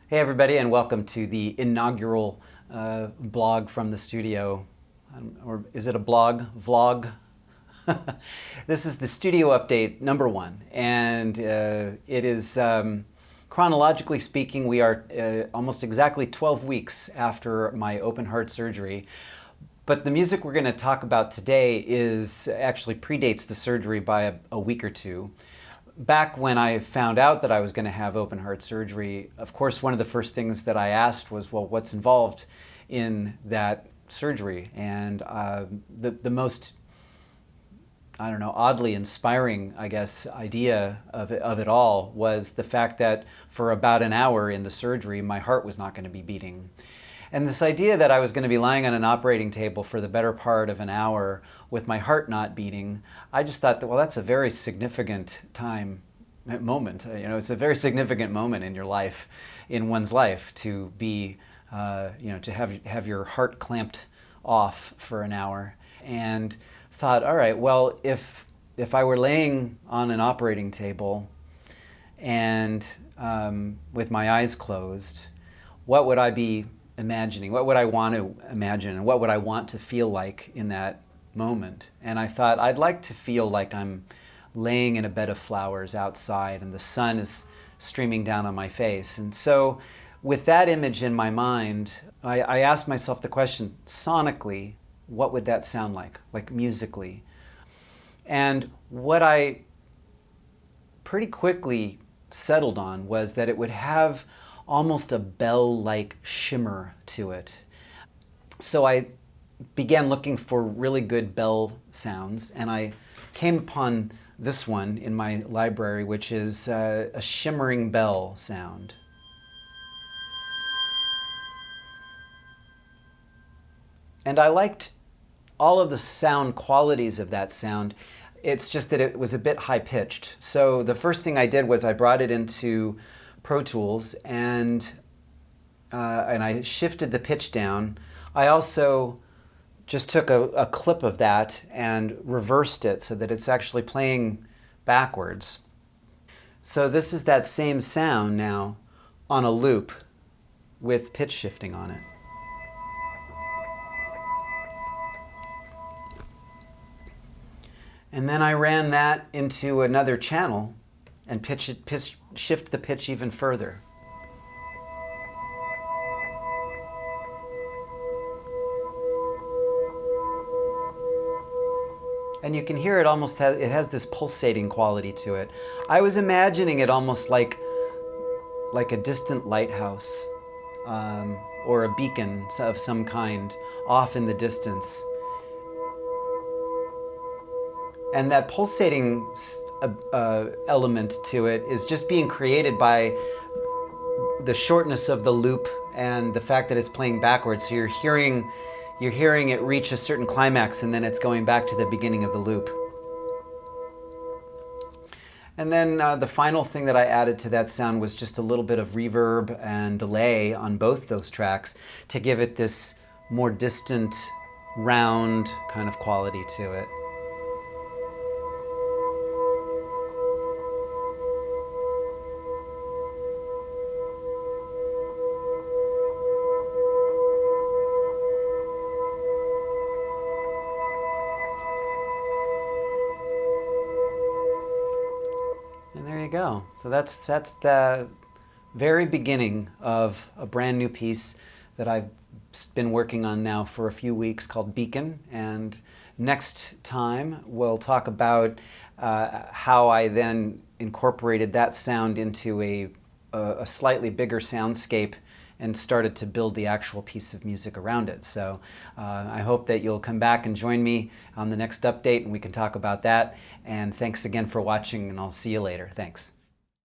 Hey everybody, and welcome to the inaugural blog from the studio. Or is it a blog? Vlog? This is the studio update number one, and it is, chronologically speaking, we are almost exactly 12 weeks after my open heart surgery. But the music we're going to talk about today actually predates the surgery by a week or two. Back when I found out that I was going to have open heart surgery, of course, one of the first things that I asked was, well, what's involved in that surgery? And the most, I don't know, oddly inspiring, I guess, idea of it all was the fact that for about an hour in the surgery, my heart was not going to be beating. And this idea that I was going to be lying on an operating table for the better part of an hour with my heart not beating, I just thought that, well, that's a very significant moment. It's a very significant moment in your life, in one's life, to be, to have your heart clamped off for an hour. And thought, all right, well, if I were laying on an operating table and with my eyes closed, what would I be imagining? What would I want to imagine, and what would I want to feel like in that moment? And I thought, I'd like to feel like I'm laying in a bed of flowers outside and the sun is streaming down on my face. And so with that image in my mind, I asked myself the question, sonically, what would that sound like musically? And what I pretty quickly settled on was that it would have almost a bell-like shimmer to it. So I began looking for really good bell sounds, and I came upon this one in my library, which is a shimmering bell sound. And I liked all of the sound qualities of that sound. It's just that it was a bit high-pitched. So the first thing I did was I brought it into Pro Tools and I shifted the pitch down. I also just took a clip of that and reversed it so that it's actually playing backwards. So this is that same sound now on a loop with pitch shifting on it. And then I ran that into another channel and shift the pitch even further. And you can hear it almost has this pulsating quality to it. I was imagining it almost like a distant lighthouse or a beacon of some kind off in the distance. And that pulsating element to it is just being created by the shortness of the loop and the fact that it's playing backwards. So you're hearing it reach a certain climax, and then it's going back to the beginning of the loop. And then the final thing that I added to that sound was just a little bit of reverb and delay on both those tracks to give it this more distant, round kind of quality to it. And there you go. So that's the very beginning of a brand new piece that I've been working on now for a few weeks called Beacon. And next time we'll talk about how I then incorporated that sound into a slightly bigger soundscape and started to build the actual piece of music around it. So I hope that you'll come back and join me on the next update and we can talk about that. And thanks again for watching, and I'll see you later. Thanks.